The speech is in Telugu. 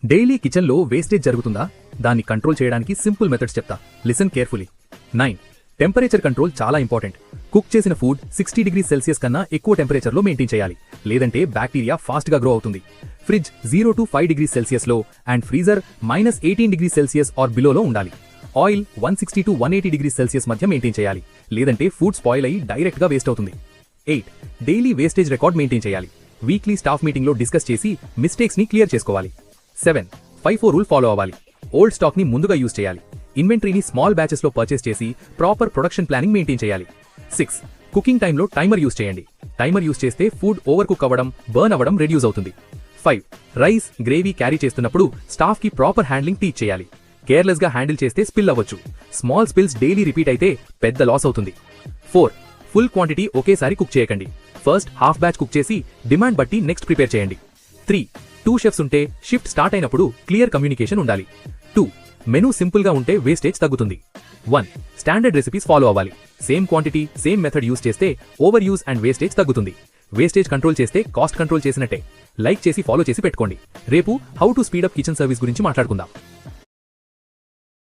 డైలీ కిచెన్లో వేస్టేజ్ జరుగుతుందా? దాన్ని కంట్రోల్ చేయడానికి సింపుల్ మెథడ్స్ చెప్తా. Listen carefully. 9. టెంపరేచర్ కంట్రోల్ చాలా ఇంపార్టెంట్. కుక్ చేసిన ఫుడ్ 60°C కన్నా ఎక్కువ టెంపరేచర్లో మెయింటైన్ చేయాలి, లేదంటే బ్యాక్టీరియా ఫాస్ట్గా గ్రో అవుతుంది. Fridge 0 to 5°C and freezer -18°C or బిలోలో ఉండాలి. ఆయిల్ 160 to 180°C మధ్య మెయింటైన్ చేయాలి, లేదంటే ఫుడ్ స్పాయిల్ అయ్యి డైరెక్ట్గా వేస్ట్ అవుతుంది. 8. డైలీ వేస్టేజ్ రికార్డ్ మెయింటైన్ చేయాలి. వీక్లీ స్టాఫ్ మీటింగ్లో డిస్కస్ చేసి మిస్టేక్స్ని క్లియర్ చేసుకోవాలి. 7. 5-4 రూల్ ఫాలో అవ్వాలి. ఓల్డ్ స్టాక్ని ముందుగా యూజ్ చేయాలి. ఇన్వెంటరీని స్మాల్ బ్యాచెస్లో పర్చేస్ చేసి ప్రాపర్ ప్రొడక్షన్ ప్లానింగ్ మెయింటైన్ చేయాలి. 6. కుకింగ్ టైంలో టైమర్ యూజ్ చేయండి. టైమర్ యూజ్ చేస్తే ఫుడ్ ఓవర్ కుక్ అవ్వడం, బర్న్ అవ్వడం రెడ్యూస్ అవుతుంది. 5. రైస్, గ్రేవీ క్యారీ చేస్తున్నప్పుడు స్టాఫ్కి ప్రాపర్ హ్యాండ్లింగ్ టీచ్ చేయాలి. కేర్లెస్గా హ్యాండిల్ చేస్తే స్పిల్ అవ్వచ్చు. స్మాల్ స్పిల్స్ డైలీ రిపీట్ అయితే పెద్ద లాస్ అవుతుంది. 4. ఫుల్ క్వాంటిటీ ఒకేసారి కుక్ చేయకండి. ఫస్ట్ హాఫ్ బ్యాచ్ కుక్ చేసి డిమాండ్ బట్టి నెక్స్ట్ ప్రిపేర్ చేయండి. 3. 2 షెఫ్స్ ఉంటే షిఫ్ట్ స్టార్ట్ అయినప్పుడు క్లియర్ కమ్యూనికేషన్ ఉండాలి. 2. మెనూ సింపుల్గా ఉంటే వేస్టేజ్ తగ్గుతుంది. 1. స్టాండర్డ్ రెసిపీస్ ఫాలో అవ్వాలి. Same quantity, same method use చేస్తే ఓవర్ యూజ్ అండ్ వేస్టేజ్ తగ్గుతుంది. వేస్టేజ్ కంట్రోల్ చేస్తే కాస్ట్ కంట్రోల్ చేసినట్టే. లైక్ చేసి ఫాలో చేసి పెట్టుకోండి. రేపు how to speed up kitchen service గురించి మాట్లాడుకుందాం.